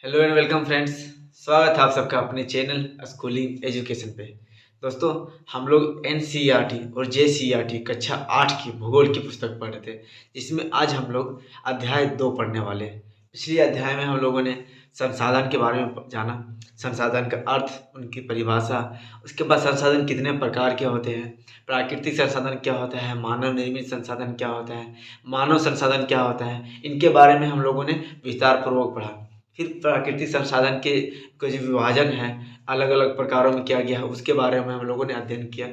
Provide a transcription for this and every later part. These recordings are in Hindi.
Hello and welcome friends. स्वागत है आप सबका अपने चैनल स्कूलिंग एजुकेशन पे। दोस्तों, हम लोग एनसीईआरटी और जेसीईआरटी कक्षा 8 की भूगोल की पुस्तक पढ़ रहे थे, जिसमें आज हम लोग अध्याय 2 पढ़ने वाले हैं। पिछले अध्याय में हम लोगों ने संसाधन के बारे में जाना, संसाधन का अर्थ, उनकी परिभाषा, उसके बाद संसाधन कितने प्रकार के होते हैं, प्राकृतिक संसाधन क्या होता है, मानव निर्मित संसाधन क्या होता है, मानव संसाधन क्या होता है, इनके बारे में हम लोगों ने विस्तार पूर्वक पढ़ा। फिर प्राकृतिक संसाधन के जो विभाजन है अलग अलग प्रकारों में किया गया है, उसके बारे में हम लोगों ने अध्ययन किया।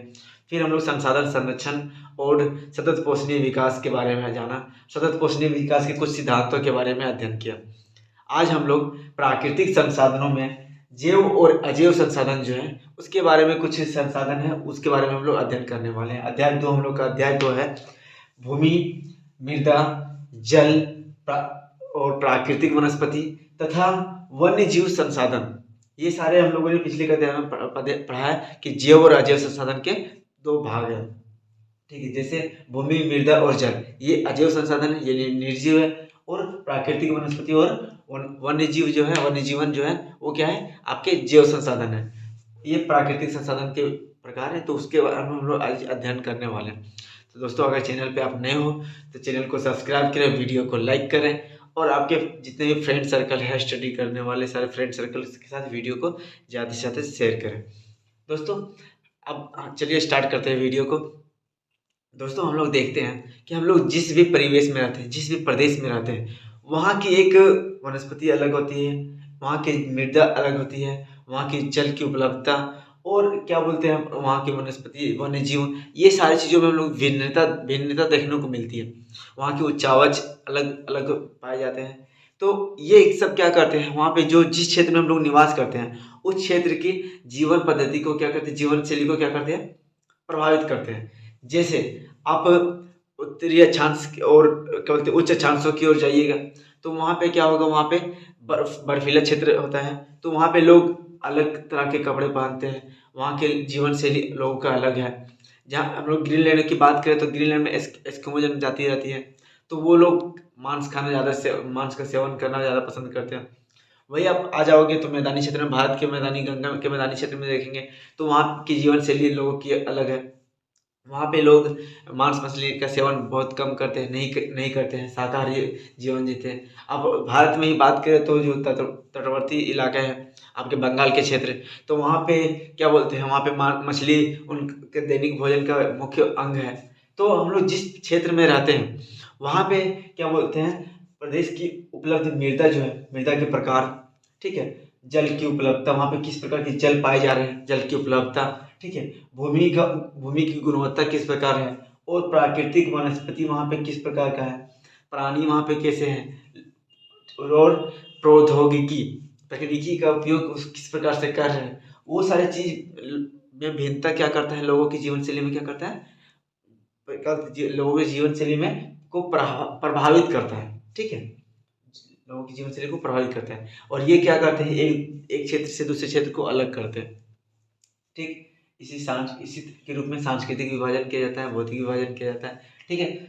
फिर हम लोग संसाधन संरक्षण और सतत पोषणीय विकास के बारे में जाना, सतत पोषणीय विकास के कुछ सिद्धांतों के बारे में अध्ययन किया। आज हम लोग प्राकृतिक संसाधनों में जैव और अजैव संसाधन जो है उसके बारे में, कुछ संसाधन है उसके बारे में हम लोग अध्ययन करने वाले हैं। अध्याय 2 हम लोग का अध्याय 2 है भूमि, मृदा, जल और प्राकृतिक वनस्पति तथा वन्य जीव संसाधन। ये सारे हम लोगों ने पिछले अध्याय में पढ़ा है कि जैव और अजैव संसाधन के दो भाग हैं। ठीक है, जैसे भूमि, मृदा और जल ये अजैव संसाधन है, ये निर्जीव है। और प्राकृतिक वनस्पति और वन्य जीव जो है, वन्य जीवन जो है वो क्या है, आपके जैव संसाधन है। ये प्राकृतिक संसाधन के प्रकार है, तो उसके बारे में हम लोग आज अध्ययन करने वाले हैं। तो दोस्तों, अगर चैनल पे आप नए हो तो चैनल को सब्सक्राइब करें, वीडियो को लाइक करें और आपके जितने भी फ्रेंड सर्कल है, स्टडी करने वाले सारे फ्रेंड सर्कल के साथ वीडियो को ज़्यादा से ज़्यादा शेयर करें। दोस्तों, अब चलिए स्टार्ट करते हैं वीडियो को। दोस्तों, हम लोग देखते हैं कि हम लोग जिस भी परिवेश में रहते हैं, जिस भी प्रदेश में रहते हैं, वहाँ की एक वनस्पति अलग होती है, वहाँ की मृदा अलग होती है, वहाँ की जल की उपलब्धता और क्या बोलते हैं वहाँ की वनस्पति, वन्य जीव, ये सारी चीज़ों में हम लोग भिन्नता भिन्नता देखने को मिलती है। वहाँ की उच्चावच अलग अलग पाए जाते हैं। तो ये सब क्या करते हैं, वहाँ पे जो जिस क्षेत्र में हम लोग निवास करते हैं उस क्षेत्र की जीवन पद्धति को क्या करते हैं, जीवन शैली को क्या करते हैं, प्रभावित करते हैं। जैसे आप उत्तरी अक्षांश और क्या बोलते हैं उच्च अक्षांशों की ओर जाइएगा तो वहाँ पे क्या होगा, वहाँ पे बर्फीला क्षेत्र होता है, तो वहाँ पे लोग अलग तरह के कपड़े पहनते हैं, वहाँ के जीवन शैली लोगों का अलग है। जहाँ हम लोग ग्रीनलैंड की बात करें तो ग्रीनलैंड में एस्किमो जनजाति रहती है, तो वो लोग मांस खाना ज़्यादा से मांस का सेवन करना ज़्यादा पसंद करते हैं। वही आप आ जाओगे तो मैदानी क्षेत्र में, भारत के मैदानी, गंगा के मैदानी क्षेत्र में देखेंगे तो वहाँ की जीवन शैली लोगों की अलग है। वहाँ पे लोग मांस मछली का सेवन बहुत कम करते हैं, नहीं करते हैं, शाकाहारी जीवन जीते हैं। अब भारत में ही बात करें तो जो तटवर्ती इलाका है आपके बंगाल के क्षेत्र, तो वहाँ पे क्या बोलते हैं, वहाँ पे मछली उनके दैनिक भोजन का मुख्य अंग है। तो हम लोग जिस क्षेत्र में रहते हैं वहाँ पे क्या बोलते हैं, प्रदेश की उपलब्ध मृदा जो है, मृदा के प्रकार, ठीक है, जल की उपलब्धता, वहाँ पे किस प्रकार के जल पाए जा रहे हैं, जल की उपलब्धता, ठीक है, भूमि की गुणवत्ता किस प्रकार है और प्राकृतिक वनस्पति वहाँ पे किस प्रकार का है, प्राणी वहाँ पे कैसे हैं और प्रौद्योगिकी, तकनीकी का उपयोग किस प्रकार से कर रहे हैं, वो सारी चीज में भिन्नता क्या करता है, लोगों की जीवन शैली में क्या करता है, लोगों की जीवन शैली में को प्रभावित करता है। ठीक है, लोगों की जीवन शैली को प्रभावित करता है और ये क्या करते हैं, एक क्षेत्र से दूसरे क्षेत्र को अलग करते हैं। ठीक, इसी के रूप में सांस्कृतिक विभाजन किया जाता है, भौतिक विभाजन किया जाता है। ठीक है,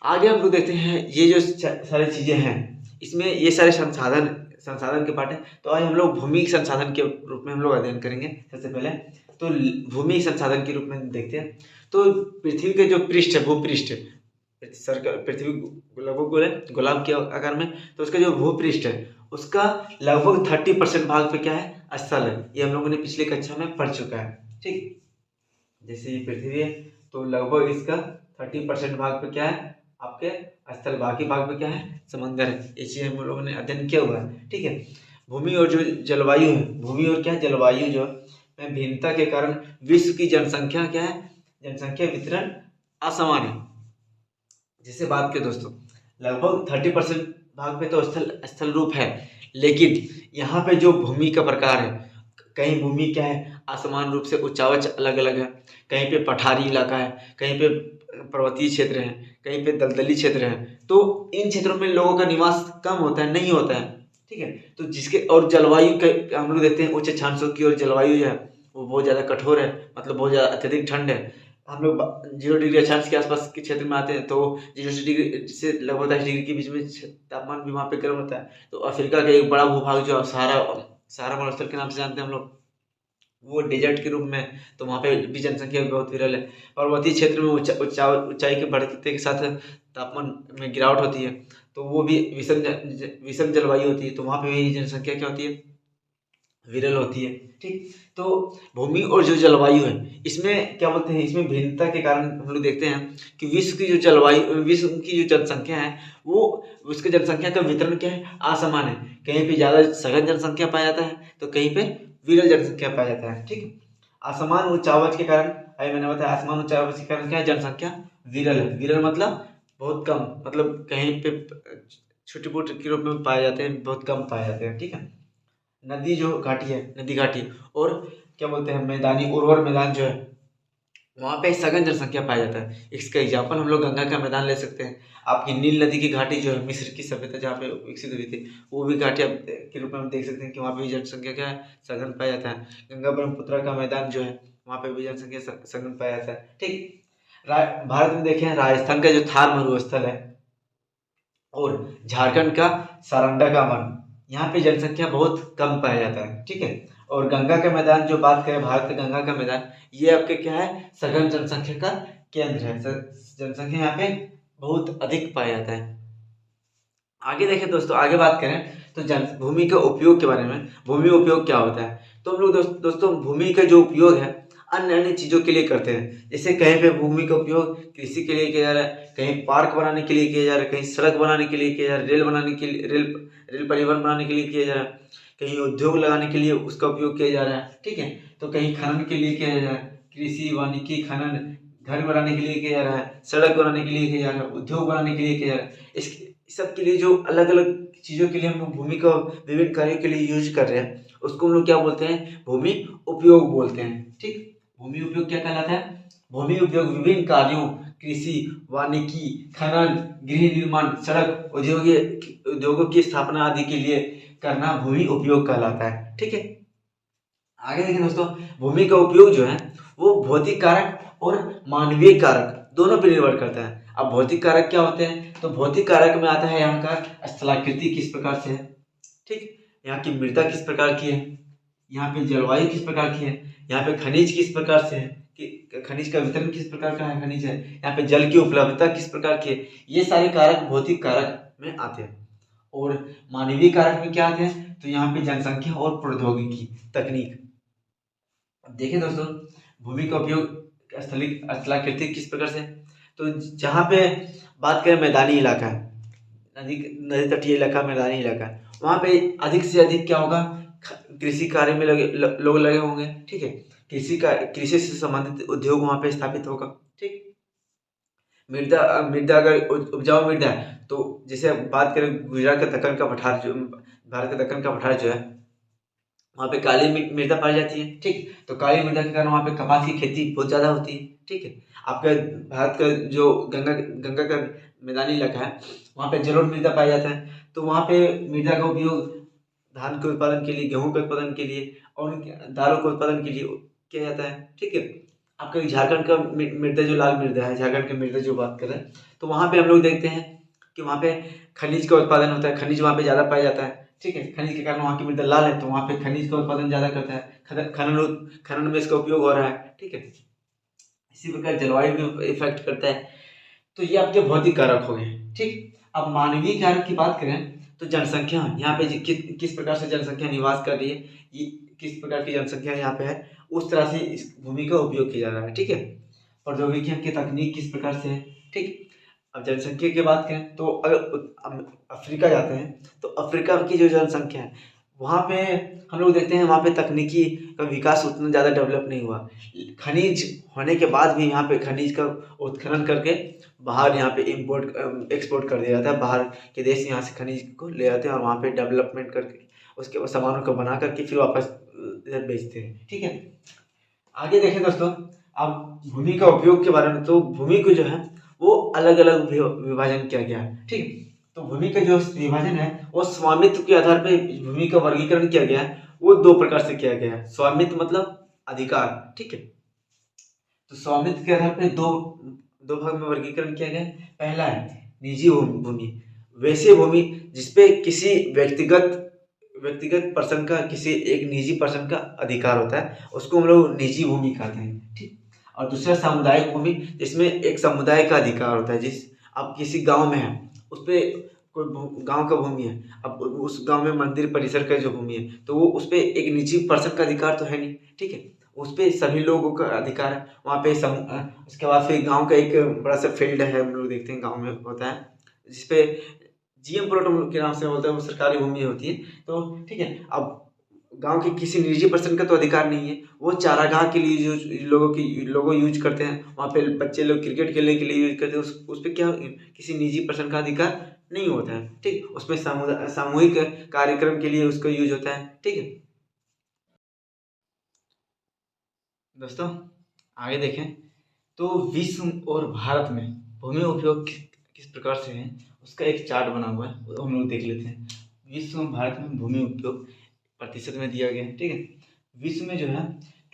आगे हम लोग देखते हैं ये जो सारी चीज़ें हैं, इसमें ये सारे संसाधन के पार्ट है। तो आज हम लोग भूमि संसाधन के रूप में हम लोग अध्ययन करेंगे। सबसे पहले तो भूमि संसाधन के रूप में देखते हैं। तो पृथ्वी के जो पृष्ठ है, भूपृष्ठ, सर्कल, पृथ्वी लगभग गोल है, गोलाव के आकार में, तो उसका जो भूपृष्ठ है उसका लगभग 30% भाग पे क्या है, स्थल है। ये हम लोगों ने पिछले कक्षा में पढ़ चुका है। ठीक, जैसे ये पृथ्वी है तो लगभग इसका 30% भाग पे क्या है, आपके स्थल, बाकी भाग पे क्या है, समंदर है। ये चीज हम लोगों ने अध्ययन किया हुआ है। ठीक है, भूमि और जो जलवायु है, भूमि और क्या जलवायु जो में भिन्नता के कारण विश्व की जनसंख्या क्या है, जनसंख्या वितरण असमान है। जैसे बात करें दोस्तों, लगभग 30% भाग पे तो स्थल रूप है, लेकिन यहाँ पे जो भूमि का प्रकार है, कहीं भूमि क्या है, असमान रूप से उच्चावच अलग अलग है, कहीं पे पठारी इलाका है, कहीं पे पर्वतीय क्षेत्र है, कहीं पे दलदली क्षेत्र है। तो इन क्षेत्रों में लोगों का निवास कम होता है, नहीं होता है। ठीक है, तो जिसके और जलवायु के हम लोग देखते हैं उच्च अक्षांशों की और जलवायु जो है वो बहुत ज़्यादा कठोर है, मतलब बहुत ज़्यादा अत्यधिक ठंड है। हम लोग 0 डिग्री अक्षांश के आसपास के क्षेत्र में आते हैं, तो 0 डिग्री से लगभग 10 डिग्री के बीच में तापमान भी वहाँ पे गर्म होता है। तो अफ्रीका का एक बड़ा भूभाग जो सहारा सहारा मरुस्थल के नाम से जानते हैं हम लोग, वो डेजर्ट के रूप में, तो वहाँ पे भी जनसंख्या बहुत विरल है। पर्वतीय क्षेत्र में ऊंचाई के बढ़ते के साथ तापमान में गिरावट होती है, तो वो भी विषम जलवायु होती है, तो वहाँ पे भी जनसंख्या क्या होती है, विरल होती है। ठीक, तो भूमि और जो जलवायु है, इसमें क्या बोलते हैं, इसमें भिन्नता के कारण हम लोग देखते हैं कि विश्व की जो जनसंख्या है, वो उसके जनसंख्या का वितरण क्या है, असमान है। कहीं पे ज़्यादा सघन जनसंख्या पाया जाता है, तो कहीं पे विरल जनसंख्या पाया जाता है। ठीक है, असमान उच्चावच के कारण, अभी मैंने बताया असमान उच्चावच के कारण क्या है, जनसंख्या विरल है। विरल मतलब बहुत कम, मतलब कहीं पे छोटे मोटे के रूप में पाए जाते हैं, बहुत कम पाए जाते हैं। ठीक है, नदी जो घाटी है, नदी घाटी और क्या बोलते हैं, मैदानी उर्वर मैदान जो है, वहाँ पे सघन जनसंख्या पाया जाता है। इसका एग्जाम्पल हम लोग गंगा का मैदान ले सकते हैं। आपकी नील नदी की घाटी जो है, मिस्र की सभ्यता जहाँ पे विकसित हुई थी, वो भी घाटी आप के रूप में हम देख सकते हैं कि वहाँ पे भी जनसंख्या क्या है, सघन पाया जाता है। गंगा ब्रह्मपुत्र का मैदान जो है, वहाँ पे भी जनसंख्या सघन पाया जाता है। ठीक, भारत में देखें, राजस्थान का जो थार मरुस्थल है और झारखंड का सारंडा का वन, यहाँ पे जनसंख्या बहुत कम पाया जाता है। ठीक है, और गंगा का मैदान जो बात करें, भारत का गंगा का मैदान, ये आपके क्या है, सघन जनसंख्या का केंद्र है। जनसंख्या यहाँ पे बहुत अधिक पाया जाता है। आगे देखें दोस्तों, आगे बात करें तो भूमि के उपयोग के बारे में। भूमि उपयोग क्या होता है, तो हम लोग दोस्तों भूमि का जो उपयोग है अन्य अन्य चीज़ों के लिए करते हैं। जैसे कहीं पे भूमि का उपयोग कृषि के लिए किया जा रहा है, कहीं पार्क बनाने के लिए किया जा रहा है, कहीं सड़क बनाने के लिए किया जा रहा है, रेल बनाने के लिए रेल परिवहन बनाने के लिए किया जा रहा है, कहीं उद्योग लगाने के लिए उसका उपयोग किया जा रहा है। ठीक है, तो कहीं खनन के लिए किया जा रहा है, कृषि वानिकी खनन, घर बनाने के लिए किया जा रहा है, सड़क बनाने के लिए किया जा रहा है, उद्योग बनाने के लिए किया जा रहा है। इस सब के लिए जो अलग अलग चीज़ों के लिए हम लोग भूमि का विभिन्न कार्यों के लिए यूज कर रहे हैं, उसको हम लोग क्या बोलते हैं, भूमि उपयोग बोलते हैं। ठीक, भूमि उपयोग क्या कहलाता है, भूमि उपयोग विभिन्न कार्यों, कृषि, वानिकी, खनन, गृह निर्माण, सड़क, उद्योगों की स्थापना आदि के लिए करना भूमि उपयोग कहलाता है। ठीक है, आगे देखिए दोस्तों, भूमि का उपयोग जो है वो भौतिक कारक और मानवीय कारक दोनों पर निर्भर करता है। अब भौतिक कारक क्या होते हैं, तो भौतिक कारक में आता है यहाँ का स्थलाकृति किस प्रकार से है, ठीक, यहाँ की मृदा किस प्रकार की है, यहाँ पे जलवायु किस प्रकार की है, यहाँ पे खनिज किस प्रकार से है, कि खनिज का वितरण किस प्रकार का है, खनिज है, यहाँ पे जल की उपलब्धता किस प्रकार की है। ये सारे कारक भौतिक कारक में आते हैं। और मानवीय कारक में क्या आते हैं, तो यहाँ पे जनसंख्या और प्रौद्योगिकी तकनीक। देखिए दोस्तों, भूमि का उपयोग स्थलाकृति किस प्रकार से, तो जहाँ पे बात करें मैदानी इलाका है, नदी नदी तटीय इलाका, मैदानी इलाका है, वहाँ पे अधिक से अधिक क्या होगा, कृषि कार्य में लोग लगे होंगे। ठीक है, कृषि से संबंधित उद्योग वहाँ पे स्थापित होगा। ठीक, मृदा मृदा अगर उपजाऊ मृदा है, तो जैसे बात करें गुजरात का दक्कन का पठार, जो भारत का दक्कन का पठार जो है, वहाँ पे काली मृदा पाई जाती है। ठीक, तो काली मृदा के कारण वहाँ पे कपास की खेती बहुत ज़्यादा होती है। ठीक है, आपका भारत का जो गंगा का मैदानी इलाका है, वहाँ पे जलोढ़ मृदा पाया जाता है, तो वहाँ पे मृदा का उपयोग धान के उत्पादन के लिए, गेहूं के उत्पादन के लिए और दालों के उत्पादन के लिए किया जाता है। ठीक है, आपका झारखंड का मृदा जो लाल मृदा है, झारखंड की मृदा जो बात करें, तो वहाँ पे हम लोग देखते हैं कि वहाँ पे खनिज का उत्पादन होता है, खनिज वहाँ पे ज़्यादा पाया जाता है। ठीक है, खनिज के कारण वहाँ की मृदा लाल है, तो वहाँ पे खनिज का उत्पादन ज़्यादा करता है, खनन में इसका उपयोग हो रहा है। ठीक है, इसी प्रकार जलवायु में इफेक्ट करता है। तो ये आपके भौतिक कारक हो गए। ठीक, अब मानवीय कारक की बात करें तो जनसंख्या, यहाँ पे किस प्रकार से जनसंख्या निवास कर रही है, ये किस प्रकार की जनसंख्या यहाँ पे है, उस तरह से इस भूमि का उपयोग किया जा रहा है। ठीक है, प्रौद्योगिकी की तकनीक किस प्रकार से है। ठीक, अब जनसंख्या की बात करें तो अगर अफ्रीका जाते हैं, तो अफ्रीका की जो जनसंख्या है, वहाँ पे हम लोग देखते हैं वहाँ पे तकनीकी का विकास उतना ज़्यादा डेवलप नहीं हुआ। खनिज होने के बाद भी यहाँ पे खनिज का उत्खनन करके बाहर यहाँ पे इम्पोर्ट एक्सपोर्ट कर दिया जाता है, बाहर के देश यहाँ से खनिज को ले आते हैं और वहाँ पे डेवलपमेंट करके उसके बाद सामानों को बना करके फिर वापस इधर बेचते हैं। ठीक है, आगे देखें दोस्तों, अब भूमि का उपयोग के बारे में, तो भूमि को जो है वो अलग अलग विभाजन किया गया है। ठीक, तो भूमि का जो विभाजन है वो स्वामित्व के आधार पर भूमि का वर्गीकरण किया गया है। वो दो प्रकार से किया गया है। स्वामित्व मतलब अधिकार, ठीक है, तो स्वामित्व के आधार पे दो दो भाग में वर्गीकरण किया गया है। पहला है निजी भूमि, वैसे भूमि जिसपे किसी व्यक्तिगत व्यक्तिगत पर्सन का, किसी एक निजी पर्सन का अधिकार होता है, उसको हम लोग निजी भूमि कहते हैं, ठीक। और दूसरा सामुदायिक भूमि, जिसमें एक समुदाय का अधिकार होता है। जिस अब किसी गांव में है, उस पे कोई गांव का भूमि है, अब उस गांव में मंदिर परिसर का जो भूमि है, तो वो उस पे एक निजी पर्सन का अधिकार तो है नहीं, ठीक है। उस पे सभी लोगों का अधिकार है वहाँ पे। उसके बाद फिर गांव का एक बड़ा सा फील्ड है, हम लोग देखते हैं गांव में होता है, जिसपे जीएम प्लॉट के नाम से होता है, वो सरकारी भूमि होती है। तो ठीक है, अब गांव के किसी निजी पर्सन का तो अधिकार नहीं है, वो चारागाह के लिए जो लोगों यूज करते हैं, वहाँ पे बच्चे लोग क्रिकेट खेलने के लिए यूज करते हैं, उस पे क्या किसी निजी पर्सन का अधिकार नहीं होता है, ठीक। उसमें सामूहिक कार्यक्रम के लिए उसका यूज होता है, ठीक है। दोस्तों आगे देखें तो विश्व और भारत में भूमि उपयोग किस प्रकार से है, उसका एक चार्ट बना हुआ है, वो हम लोग देख लेते हैं। विश्व में भारत में भूमि उपयोग प्रतिशत में दिया गया है, ठीक है। विश्व में जो है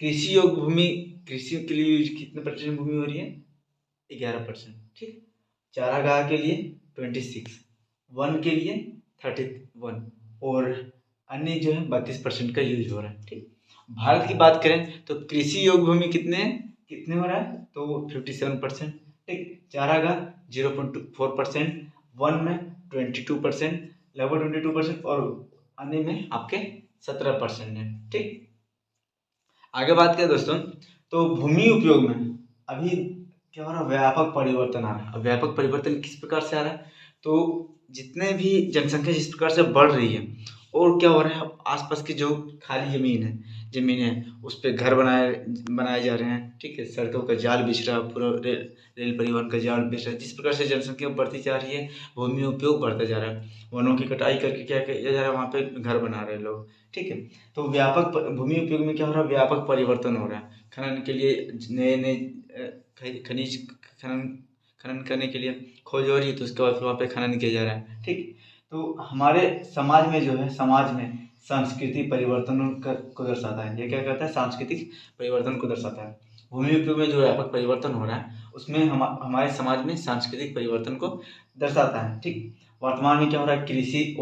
कृषि योग्य भूमि, कृषि के लिए यूज कितने परसेंट भूमि हो रही है, 11%, ठीक। चारागाह के लिए 26, वन के लिए 31, और अन्य जो है 32% का यूज हो रहा है, ठीक। भारत की बात करें तो कृषि योग्य भूमि कितने हो रहा है, तो 57%, ठीक। चारागाह 0.4%, वन में 22%, लगभग 22%, और अन्य में आपके 17% है, ठीक। आगे बात करें दोस्तों, तो भूमि उपयोग में अभी क्या हो रहा है, व्यापक परिवर्तन आ रहा है। अब व्यापक परिवर्तन किस प्रकार से आ रहा है, तो जितने भी जनसंख्या जिस प्रकार से बढ़ रही है, और क्या हो रहा है, आसपास की जो खाली जमीन है उस पे घर बनाए जा रहे हैं, ठीक है। सड़कों का जाल बिछ रहा है, पूरा रेल परिवहन का जाल बिछ रहा है। जिस प्रकार से जनसंख्या बढ़ती जा रही है, भूमि उपयोग बढ़ता जा रहा है, वनों की कटाई करके क्या किया जा रहा है, वहाँ पे घर बना रहे हैं लोग, ठीक है। तो भूमि उपयोग में क्या हो रहा है, व्यापक परिवर्तन हो रहा है। खनन के लिए नए नए खनिज खनन खनन करने के लिए खोज हो रही है, तो उसके बाद फिर वहाँ पे खनन किया जा रहा है, ठीक। तो हमारे समाज में जो है, समाज में सांस्कृतिक परिवर्तनों को दर्शाता है। ये क्या कहता है, सांस्कृतिक परिवर्तन को दर्शाता है। भूमि उपयोग में जो व्यापक परिवर्तन हो रहा है, उसमें हमारे समाज में सांस्कृतिक परिवर्तन को दर्शाता है, ठीक। वर्तमान में क्या हो रहा है, कृषि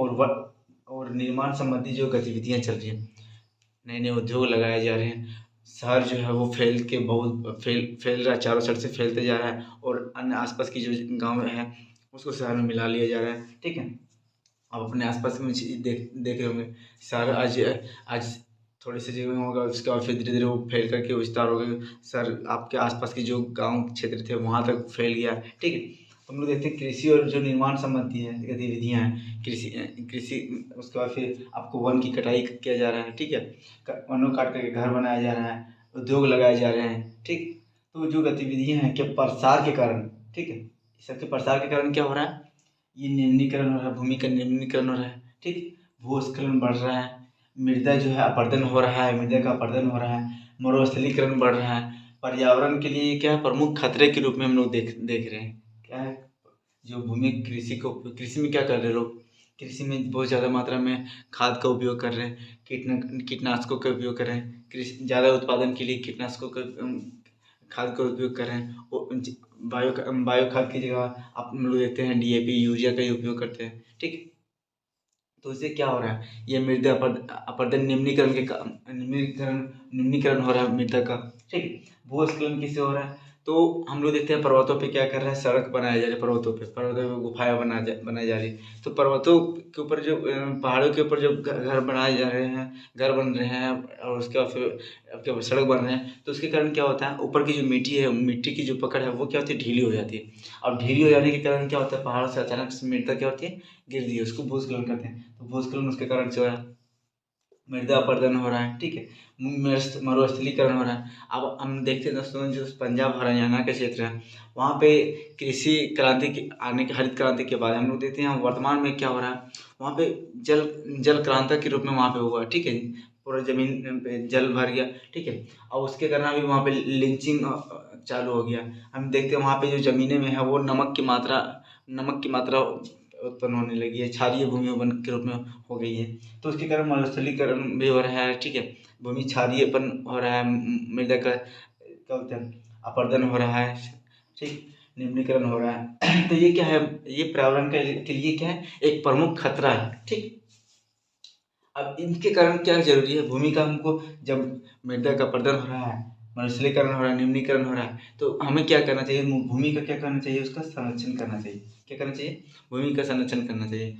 और निर्माण संबंधी जो गतिविधियां चल रही हैं, नए नए उद्योग लगाए जा रहे हैं, शहर जो है वो फैल रहा है, चारों साइड से फैलते जा रहा है, और अन्य आसपास की जो गांव है उसको शहर में मिला लिया जा रहा है, ठीक है। आप अपने आसपास में चीज देख रहे होंगे, शहर आज आज थोड़ी सी जगह में होगा, उसके बाद फिर धीरे धीरे वो फैल करके विस्तार हो गए। शहर आपके आसपास की जो गांव क्षेत्र थे वहाँ तक फैल गया, ठीक है। हम लोग देखते हैं कृषि और जो निर्माण संबंधी है गतिविधियाँ हैं, कृषि कृषि उसके बाद फिर आपको वन की कटाई किया जा रहा है, ठीक है। वनों काट करके घर बनाया जा रहा है, उद्योग लगाए जा रहे हैं, ठीक। तो जो गतिविधियाँ हैं के प्रसार के कारण, ठीक है, सबके प्रसार के कारण क्या हो रहा है, ये निम्नीकरण हो रहा है, भूमि का निम्नीकरण हो रहा है, ठीक। भूस्खलन बढ़ रहा है, मृदा जो है अपरदन हो रहा है, मृदा का अपरदन हो रहा है, मरुस्थलीकरण बढ़ रहा है। पर्यावरण के लिए क्या है, प्रमुख खतरे के रूप में हम लोग देख रहे हैं, क्या है, जो भूमि कृषि में क्या कर रहे हैं लोग, कृषि में बहुत ज़्यादा मात्रा में खाद का उपयोग कर रहे हैं, कीटनाशकों का उपयोग कर रहे हैं, कृषि ज़्यादा उत्पादन के लिए कीटनाशकों का खाद का उपयोग कर रहे हैं। बायो खाद की जगह आप लोग देखते हैं डीएपी यूरिया का ही उपयोग करते हैं, ठीक। तो इससे क्या हो रहा है, ये मृदा अपरदन निम्नीकरण हो रहा है मृदा का, ठीक। भूस्खलन किससे हो रहा है, तो हम लोग देखते हैं पर्वतों पे क्या कर रहा है, सड़क बनाया जा रहा है, पर्वतों पे गुफाएं बनाई जा रही है। तो पर्वतों के ऊपर जो पहाड़ों के ऊपर जो घर बनाए जा रहे हैं, घर बन रहे हैं, और उसके बाद फिर आपके सड़क बन रहे हैं, तो उसके कारण क्या होता है, ऊपर की जो मिट्टी है, मिट्टी की जो पकड़ है वो क्या होती है, ढीली हो जाती है। अब ढीली हो जाने के कारण क्या होता है, पहाड़ से अचानक से मृदा क्या होती है, गिरती है, उसको भूस्खलन कहते हैं। तो भूस्खलन उसके कारण से हो रहा है, मृदा अपरदन हो रहा है, ठीक है। मरुस्थलीकरण हो रहा है। अब हम देखते हैं दोस्तों, जो पंजाब हरियाणा के क्षेत्र है, वहाँ पे कृषि क्रांति के आने के हरित क्रांति के बाद हम लोग देखते हैं वर्तमान में क्या हो रहा है, वहाँ पे जल जल क्रांति के रूप में वहाँ पे हुआ, ठीक है। पूरा जमीन पे जल भर गया, ठीक है। और उसके कारण अभी वहाँ पे लिंचिंग चालू हो गया। हम देखते हैं वहाँ पे जो जमीनें में है वो नमक की मात्रा उत्पन्न होने लगी है, क्षारीय भूमि वन के रूप में हो गई है। तो उसके कारण मरुस्थलीकरण भी हो रहा है, ठीक है। भूमि क्षारीयपन हो रहा है, मृदा का क्या बोलते हैं, अपर्दन हो रहा है, ठीक, निम्नीकरण हो रहा है। तो ये क्या है, ये पर्यावरण के लिए क्या है, एक प्रमुख खतरा है, ठीक। अब इनके कारण क्या जरूरी है, भूमि का हमको, जब मृदा का अपरदन हो रहा है, मरुस्थलीकरण हो रहा है, निम्नीकरण हो रहा है, तो हमें क्या करना चाहिए, भूमि का क्या करना चाहिए, उसका संरक्षण करना चाहिए। क्या करना चाहिए, भूमि का संरक्षण करना चाहिए।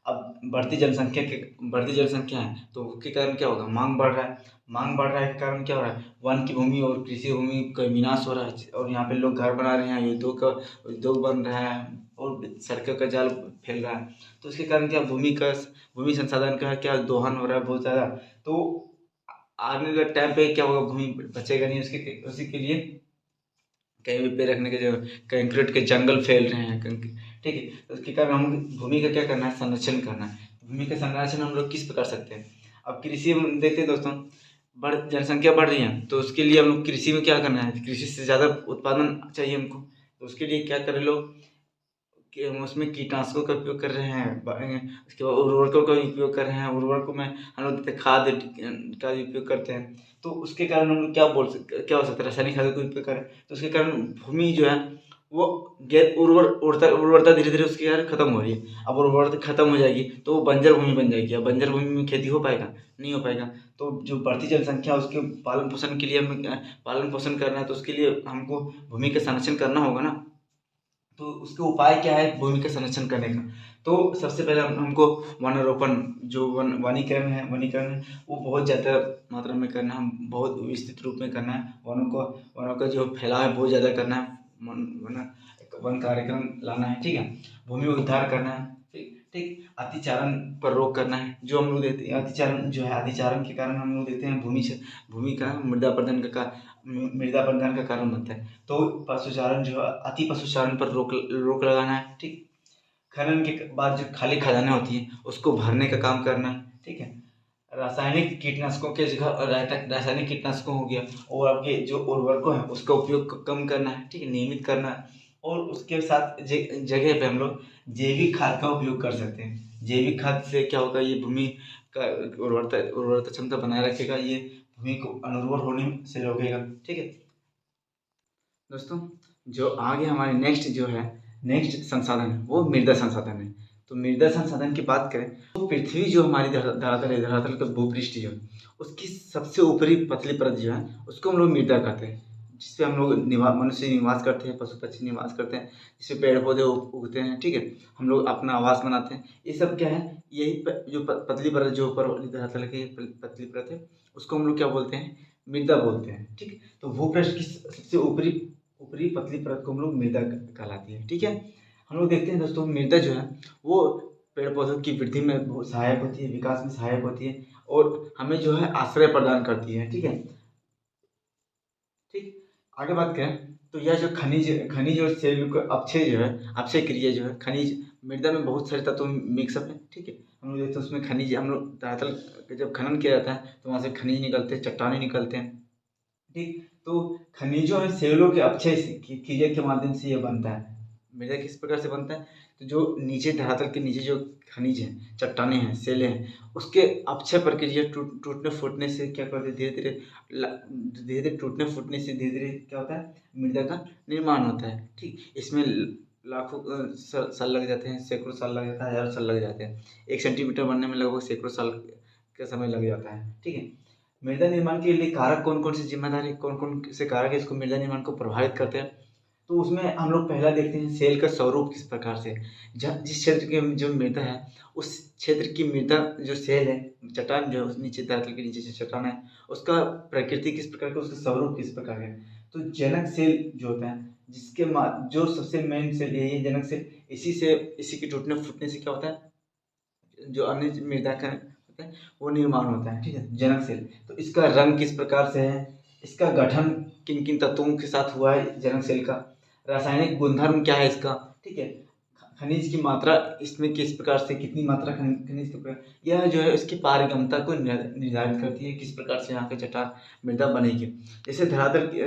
अब बढ़ती जनसंख्या है, तो उसके कारण क्या होगा, मांग बढ़ रहा है। मांग बढ़ रहा है के कारण क्या हो रहा है, वन की भूमि और कृषि भूमि का विनाश हो रहा है, और यहाँ पे लोग घर बना रहे हैं, उद्योग बन रहा है, और सड़कों का जाल फैल रहा है। तो उसके कारण क्या, भूमि संसाधन का क्या दोहन हो रहा है बहुत ज़्यादा। तो आने वाले टाइम पे क्या होगा, भूमि बचेगा नहीं, उसी के लिए कहीं भी पेड़ रखने के जगह कंक्रीट के जंगल फैल रहे हैं, ठीक है। तो उसके कारण हम भूमि का क्या करना है, संरक्षण करना है। भूमि का संरक्षण हम लोग किस प्रकार सकते हैं, अब कृषि में देखते हैं दोस्तों, जनसंख्या बढ़ रही है, तो उसके लिए हम लोग कृषि में क्या करना है, कृषि से ज़्यादा उत्पादन चाहिए हमको। तो उसके लिए क्या करें लोग, कि हम उसमें कीटनाशकों का उपयोग कर रहे हैं, उसके बाद उर्वरकों का उपयोग कर रहे हैं, उर्वरकों में हम लोग खाद का उपयोग करते हैं। तो उसके कारण हम लोग क्या हो सकता है, रासायनिक खादों का उपयोग करें, तो उसके कारण भूमि जो है वो गैर उर्वरता धीरे धीरे उसकी यार खत्म हो रही है। अब उर्वरता खत्म हो जाएगी तो वो बंजर भूमि बन जाएगी। अब बंजर भूमि में खेती हो पाएगा, नहीं हो पाएगा। तो जो बढ़ती जनसंख्या उसके पालन पोषण के लिए हमें पालन पोषण करना है, तो उसके लिए हमको भूमि का संरक्षण करना होगा ना। तो उसके उपाय क्या है भूमि का संरक्षण करने का, तो सबसे पहले हमको वनारोपण, जो वनीकरण है वो बहुत ज़्यादा मात्रा में करना है, हम बहुत विस्तृत रूप में करना है। वनों का जो फैलाव है बहुत ज़्यादा करना है, वन कार्यक्रम लाना है, ठीक है। भूमि उद्धार करना है, ठीक ठीक। अतिचारण पर रोक करना है, जो हम लोग देखते हैं अतिचारण के कारण हम लोग देखते हैं भूमि का मृदा अपरदन का कारण बनता है। तो पशुचारण जो है, अति पशुचारण पर रोक लगाना है, ठीक। खनन के बाद जो खाली खदानें होती हैं उसको भरने का काम करना है, ठीक है। रासायनिक कीटनाशकों के जगह रासायनिक कीटनाशकों हो गया, और आपके जो उर्वरकों है उसका उपयोग कम करना है, ठीक है, नियमित करना है। और उसके साथ जगह पे हम लोग जैविक खाद का उपयोग कर सकते हैं। जैविक खाद से क्या होगा, ये भूमि का उर्वरता क्षमता बनाए रखेगा, ये भूमि को अनुर्वर होने से रोकेगा, ठीक है दोस्तों। जो आगे हमारे नेक्स्ट संसाधन है वो मृदा संसाधन है। तो मृदा संसाधन की बात करें तो पृथ्वी जो हमारी धरातल का भूपृष्ठ जो है उसकी सबसे ऊपरी पतली परत जो है उसको हम लोग मृदा कहते हैं, जिसपे हम लोग मनुष्य निवास करते हैं, पशु पक्षी निवास करते हैं, जिसपे पेड़ पौधे उगते हैं, ठीक है। हम लोग अपना आवास बनाते हैं, ये सब क्या है, यही जो पतली परत जो ऊपर वाली धरातल की पतली परत है उसको हम लोग क्या बोलते हैं, मृदा बोलते हैं, ठीक। तो भूपृष्ठ की सबसे ऊपरी ऊपरी पतली परत को हम लोग मृदा कहलाती है, ठीक है। हम लोग देखते हैं दोस्तों मृदा जो है वो पेड़ पौधों की वृद्धि में बहुत सहायक होती है, विकास में सहायक होती है, और हमें जो है आश्रय प्रदान करती है, ठीक है, ठीक। आगे बात करें तो यह जो खनिज और सेल का अपक्षय जो है, अपक्षय क्रिया जो है, खनिज मृदा में बहुत सारे तत्व मिक्सअप है, ठीक है। हम लोग देखते हैं उसमें खनिज, हम लोग धरातल जब खनन किया जाता है तो वहाँ से खनिज निकलते हैं, चट्टानें निकलते हैं, ठीक। तो खनिजों और सेलों के अपक्षय की क्रिया के माध्यम से यह बनता है। मृदा किस प्रकार से बनता है, तो जो नीचे धरातल के नीचे जो खनिज हैं, चट्टानें हैं, सेलें हैं, उसके अपक्षय प्रक्रिया टूटने फूटने से क्या करते धीरे धीरे टूटने फूटने से धीरे धीरे क्या होता है, मृदा का निर्माण होता है, ठीक। इसमें लाखों साल लग जाते हैं, सैकड़ों साल लग जाता है, हज़ारों साल लग जाते हैं। 1 सेंटीमीटर बनने में लगभग सैकड़ों साल का समय लग जाता है, ठीक है। मृदा निर्माण के लिए कारक कौन कौन सी जिम्मेदारी, कौन कौन से कारक इसको मृदा निर्माण को प्रभावित करते हैं, तो उसमें हम लोग पहला देखते हैं सेल का स्वरूप किस प्रकार से। जिस क्षेत्र की जो मृदा है उस क्षेत्र की मृदा जो सेल है, चट्टान जो नीचे धरती के नीचे जो चट्टान है उसका प्रकृति किस प्रकार का, उसका स्वरूप किस प्रकार है। तो जनक सेल जो होता है, जो सबसे मेन सेल यही है, जनक सेल। इसी के टूटने फूटने से क्या होता है, जो अन्य मृदा का होता है वो निर्माण होता है, ठीक है, जनक सेल। तो इसका रंग किस प्रकार से है, इसका गठन किन किन तत्वों के साथ हुआ है जनक सेल का, रासायनिक गुणधर्म क्या है इसका, ठीक है, खनिज की मात्रा इसमें किस प्रकार से, कितनी मात्रा खनिज की यह जो है इसकी पारगम्यता को निर्धारित करती है, किस प्रकार से यहाँ के चट्टान मृदा बनेगी। जैसे धरातल की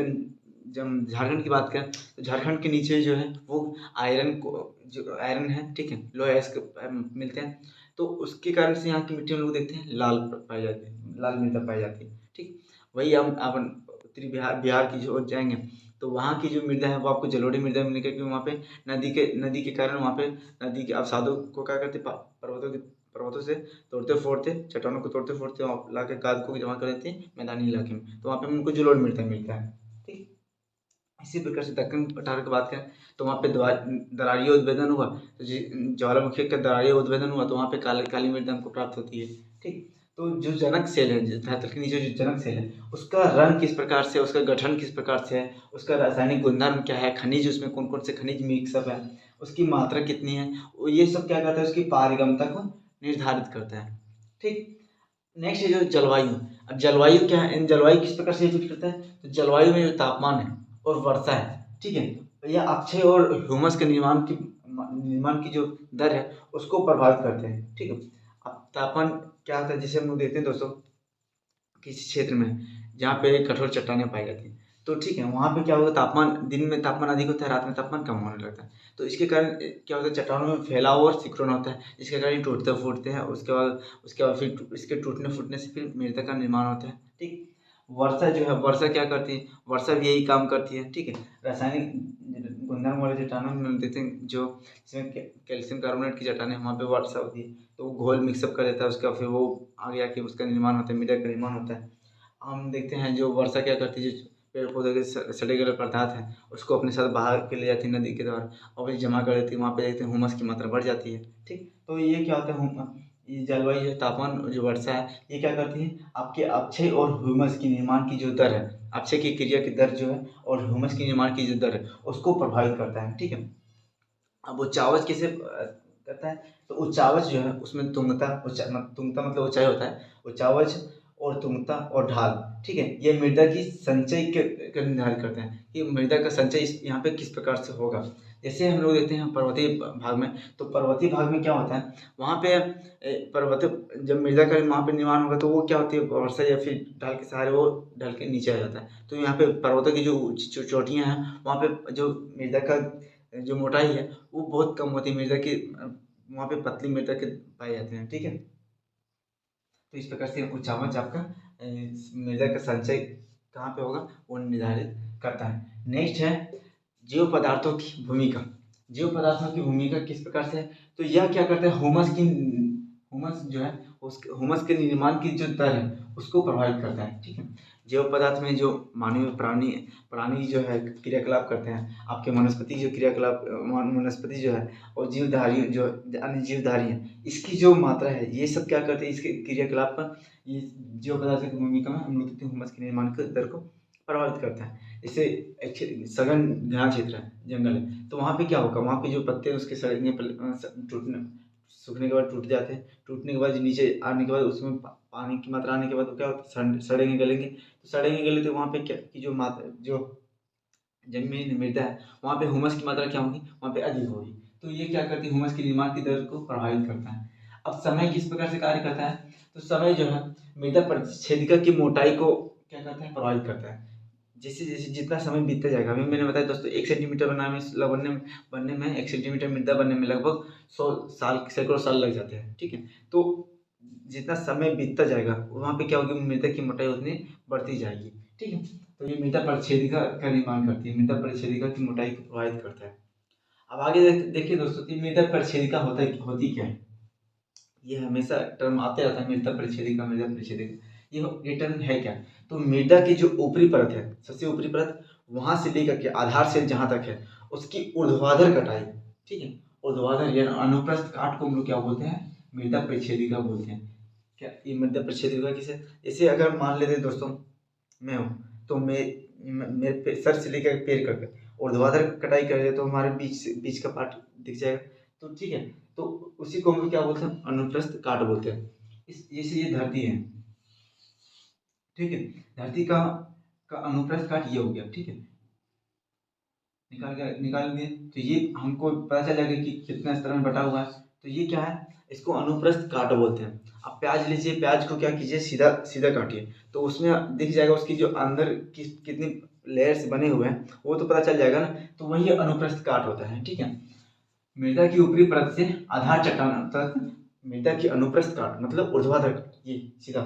जब झारखंड की बात करें तो झारखंड के नीचे जो है वो आयरन है, ठीक है, लोहे मिलते हैं। तो उसके कारण से यहाँ की मिट्टी हम लोग देखते हैं लाल पाई जाती है, लाल मृदा पाई जाती है, ठीक। वही हम अपन उत्तरी बिहार की जो ओर जाएंगे तो वहाँ की जो मृदा है वो आपको जलोढ़ी मृदा मिलेगी, क्योंकि वहाँ पे नदी के कारण वहाँ पे नदी के अवसादों को क्या करते पर्वतों से तोड़ते फोड़ते, चट्टानों को तोड़ते फोड़ते वहाँ ला के खाद को जमा कर देते हैं मैदानी इलाके में, तो वहाँ पे उनको जलोढ़ मिलता है। ठीक, इसी प्रकार से दक्कन पठार की बात करें तो वहाँ पे दरारिया उद्भेदन हुआ, तो ज्वालामुखी का दरारिया उद्भेदन हुआ तो वहाँ पे काली मृदा हमको प्राप्त होती है। ठीक, तो जो जनक सेल है, धरातल के नीचे जो जनक सेल है, उसका रंग किस प्रकार से, उसका गठन किस प्रकार से है, उसका रासायनिक गुणधर्म क्या है, खनिज उसमें कौन कौन से खनिज मिक्सअप है, उसकी मात्रा कितनी है, ये सब क्या करता है, उसकी पारगम्यता को निर्धारित करता है। ठीक, नेक्स्ट है जो जलवायु। अब जलवायु क्या है, इन जलवायु किस प्रकार से इफेक्ट करता है, तो जलवायु में जो तापमान है और वर्षा है, ठीक है, यह अक्षय और ह्यूमस के निर्माण की जो दर है उसको प्रभावित करते हैं। ठीक है, अब तापमान क्या होता है, जैसे हम लोग देखते हैं दोस्तों किसी क्षेत्र में जहाँ पे कठोर चट्टानें पाई जाती हैं, तो ठीक है, वहाँ पे क्या होगा, तापमान दिन में तापमान अधिक होता है, रात में तापमान कम होने लगता है, तो इसके कारण क्या होता है, चट्टानों में फैलाव और सिकुड़न होता है, जिसके कारण ये टूटते फूटते हैं, उसके बाद फिर इसके टूटने फूटने से फिर मृदा का निर्माण होता है। ठीक, वर्षा जो है, वर्षा क्या करती है, वर्षा भी यही काम करती है। ठीक है, रासायनिक गुणधर्म वाले चट्टानों में देते हैं जो जिसमें कैल्शियम कार्बोनेट की चट्टानें, वहाँ पे वर्षा होती है तो वो घोल मिक्सअप कर देता है, उसका फिर वो आगे आके उसका निर्माण होता है, मृदा का निर्माण होता है। हम देखते हैं जो वर्षा क्या करती है, जो पेड़ पौधे के सड़े गले पदार्थ हैं उसको अपने साथ बहा के ले जाती है नदी के द्वारा और वही जमा कर देती है, वहाँ पे देखते हैं हुमस की मात्रा बढ़ जाती है। ठीक, तो ये क्या होता है, ये जलवायु जो तापमान जो वर्षा है ये क्या करती है, आपके अक्षय और ह्यूमस की निर्माण की जो दर है, अक्षय की क्रिया की दर जो है और ह्यूमस की निर्माण की जो दर है उसको प्रभावित करता है। ठीक है, अब उचावच किसे करता है, तो उचावच जो है उसमें तुंगता मतलब ऊंचाई होता है, उचावच और तुंगता और ढाल। ठीक है, ये मृदा की संचय के निर्धारित करते हैं कि मृदा का संचय यहाँ पे किस प्रकार से होगा। जैसे हम लोग देखते हैं पर्वतीय भाग में, तो पर्वतीय भाग में क्या होता है, वहाँ पे पर्वत जब मृदा का वहाँ पे निर्माण होगा तो वो क्या होती है, वर्षा या फिर ढाल के सहारे वो ढल के नीचे आ जाता है, तो यहाँ पे पर्वतों की जो चोटियाँ हैं वहाँ पे जो मृदा का जो मोटाई है वो बहुत कम होती है, मृदा की वहाँ पे पतली मृदा के पाए जाते हैं। ठीक है, तो इस प्रकार से उचावच आपका मृदा का संचय कहाँ पे होगा वो निर्धारित करता है। नेक्स्ट है जीव पदार्थों की भूमिका। जीव पदार्थों की भूमिका किस प्रकार से है, तो यह क्या करता है, हुमस जो है उस हुमस के निर्माण की जो दर है उसको प्रभावित करता है। ठीक है, जैव पदार्थ में जो मानवीय प्राणी जो है क्रियाकलाप करते हैं, आपके वनस्पति जो क्रियाकलाप वनस्पति जो है और जीवधारी जो अन्य जीवधारी है, इसकी जो मात्रा है ये सब क्या करते हैं, इसके क्रियाकलाप पर ये जीव पदार्थ की भूमिका में हम लोग देखते हैं हुमस के निर्माण की दर को प्रभावित करता है। जैसे एक सघन घना क्षेत्र है, जंगल है, तो वहाँ पे क्या होगा, वहाँ पे जो पत्ते हैं उसके सड़ने टूटने सूखने के बाद टूट जाते हैं, टूटने के बाद नीचे आने के बाद उसमें पानी की मात्रा आने के बाद वो क्या होता है, सड़ेंगे गलेंगे, तो सड़ेंगे गले तो वहाँ पे क्या की जो मात्रा जो जमीन मृदा है वहाँ पे हुमस की मात्रा क्या होगी, वहाँ पे अधिक होगी, तो ये क्या करती है, हुमस की निर्माण की दर को प्रभावित करता है। अब समय किस प्रकार से कार्य करता है, तो समय जो है मृदा परिच्छेदिका की मोटाई को क्या करता है, प्रभावित करता है। जैसे जैसे जितना समय बीतता जाएगा, अभी मैंने बताया दोस्तों 1 सेंटीमीटर बनने में 1 सेंटीमीटर मृदा बनने में लगभग 100 साल सैकड़ों साल लग जाते हैं। ठीक है, तो जितना समय बीतता जाएगा वहाँ पे क्या होगी, मृदा की मोटाई उतनी बढ़ती जाएगी। ठीक है, तो ये मृदा परिच्छेदिका का निर्माण करती है, मृदा परिच्छेदिका की मोटाई को प्रभावित करता है। अब आगे देखिए दोस्तों, तो मृदा परिच्छेदिका होती क्या है, ये हमेशा टर्म आते रहता है, मृदा परिच्छेदिका ये टर्म है क्या, तो मृदा की जो ऊपरी परत है, सबसे ऊपरी परत वहां से लेकर के आधार से जहां तक है उसकी ऊर्ध्वाधर कटाई। ठीक है, ऊर्ध्वाधर या अनुप्रस्थ काट को हम लोग क्या बोलते हैं, मृदा परिच्छेदिका बोलते हैं। क्या ये मृदा परिच्छेदिका किसे, जैसे अगर मान लेते हैं दोस्तों मैं हूँ तो मेरे सर से लेकर पैर तक ऊर्ध्वाधर कटाई करें तो हमारे बीच का पार्ट दिख जाएगा, तो ठीक है, तो उसी को हम लोग क्या बोलते हैं, अनुप्रस्थ काट बोलते हैं। इस जैसे ये धरती है, ठीक है, धरती का अनुप्रस्थ काट ये हो गया। ठीक है, निकाल दिए तो ये हमको पता चल जाएगा कि कितना स्तर में बटा हुआ है, तो ये क्या है, इसको अनुप्रस्थ काट बोलते हैं। अब प्याज लीजिए, प्याज को क्या कीजिए, सीधा सीधा काटिए तो उसमें दिख जाएगा उसकी जो अंदर कितनी लेयर्स बने हुए हैं वो तो पता चल जाएगा ना, तो वही अनुप्रस्थ काट होता है। ठीक है, मृदा की ऊपरी परत से आधार चट्टान तक मृदा की अनुप्रस्थ काट मतलब ऊर्ध्वाधर, ये सीधा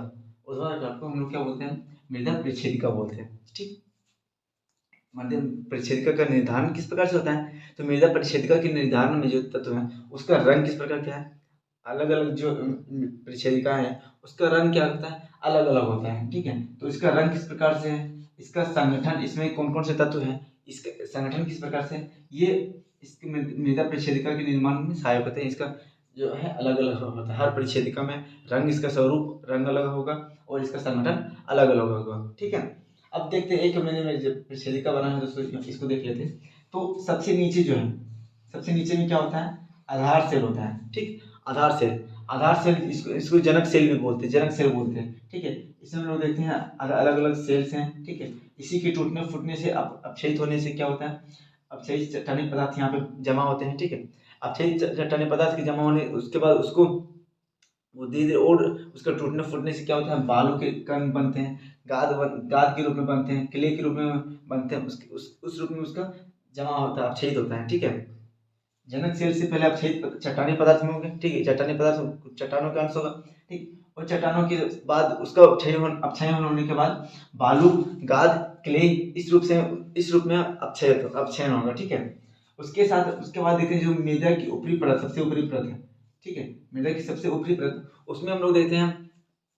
ऊर्ध्वाधर काट को हम लोग क्या बोलते हैं, मृदा परिच्छेदिका बोलते हैं। ठीक, मृदा परिच्छेदिका का निर्धारण किस प्रकार से होता है? तो मृदा परिच्छेदिका के निर्धारण में जो तत्व है उसका रंग किस प्रकार क्या है? अलग अलग जो परिच्छेदिका है उसका रंग क्या होता है? अलग अलग होता है। ठीक है, तो इसका रंग किस प्रकार से है, इसका संगठन, इसमें कौन कौन से तत्व हैं, इसका संगठन किस प्रकार से है, ये इसकी मृदा परिच्छेदिका के निर्माण में सहायक होते हैं। इसका जो है अलग अलग होता है, हर परिच्छेदिका में रंग, इसका स्वरूप रंग अलग होगा और इसका संगठन अलग अलग होगा। ठीक है, अब देखते हैं एक मैंने परिच्छेदिका बना है दोस्तों, इसको देख लेते हैं। तो सबसे नीचे जो है, सबसे नीचे में क्या होता है? आधार सेल होता है। ठीक, आधार सेल, आधार सेल इसको जनक सेल भी बोलते हैं, जनक सेल बोलते हैं। ठीक है, इसमें हम लोग देखते हैं अलग अलग सेल्स हैं। ठीक है, इसी के टूटने फूटने से अपक्षयित होने से क्या होता है? अपक्षयित चट्टानी पदार्थ यहाँ पे जमा होते हैं। ठीक है, अपक्षयित चट्टानी पदार्थ के जमा होने उसके बाद उसको वो धीरे धीरे और उसका टूटने फूटने से क्या होता है? बालू के कण बनते हैं, गाद के रूप में बनते हैं, क्ले के रूप में बनते हैं, उस रूप में उसका जमा होता है, अपक्षयित होता है। ठीक है, जनक सेल से पहले अपक्षयित चट्टानी पदार्थ में होंगे। ठीक है, चट्टानी पदार्थ चट्टानों का अंश होगा। ठीक, और चट्टानों के बाद उसका अपक्षय होने के बाद बालू, गाद, क्ले इस रूप में अपक्षयन होगा। ठीक है, उसके बाद देखते हैं जो मृदा की ऊपरी परत, सबसे ऊपरी परत है। ठीक है, मृदा की सबसे ऊपरी परत, उसमें हम लोग देखते हैं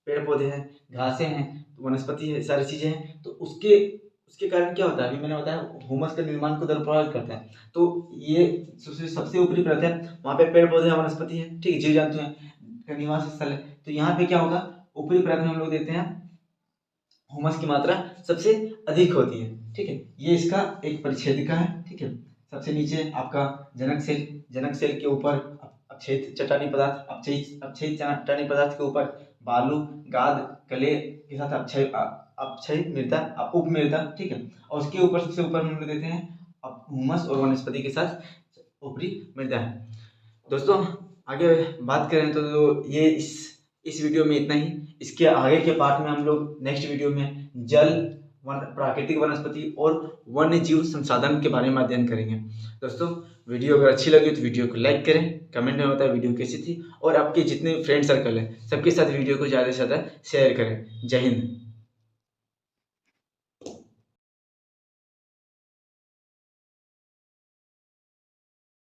पेड़ पौधे हैं, घासें हैं, वनस्पति है, सारी चीजें हैं। तो उसके कारण क्या होता है? अभी मैंने बताया ह्यूमस के निर्माण को प्रभावित करता है। तो ये सबसे ऊपरी परत है, वहाँ पे पेड़ पौधे हैं, वनस्पति है, ठीक है, जीव जंतु हैं, का निवास स्थल है। तो यहाँ पे क्या होगा? ऊपरी परत में हम लोग देखते हैं ह्यूमस की मात्रा सबसे अधिक होती है। ठीक है, ये इसका एक परिच्छेदिका है। ठीक है, सबसे नीचे आपका जनक सेल, जनक सेल के ऊपर अपक्षयित चट्टानी पदार्थ, अपक्षयित चट्टानी पदार्थ के ऊपर बालू, गाद, कले के साथ अपक्षयित मृदा, उपमृदा। ठीक है, और उसके ऊपर सबसे ऊपर हम देते हैं ह्यूमस और वनस्पति के साथ ऊपरी मृदा है। दोस्तों आगे बात करें तो ये इस वीडियो में इतना ही। इसके आगे के पार्ट में हम लोग नेक्स्ट वीडियो में जल, प्राकृतिक वनस्पति और वन्य जीव संसाधन के बारे में अध्ययन करेंगे। दोस्तों वीडियो अगर अच्छी लगी तो वीडियो को लाइक करें, कमेंट में बताएं वीडियो कैसी थी, और आपके जितने फ्रेंड सर्कल हैं सबके साथ वीडियो को ज़्यादा से ज़्यादा शेयर करें। जय हिंद।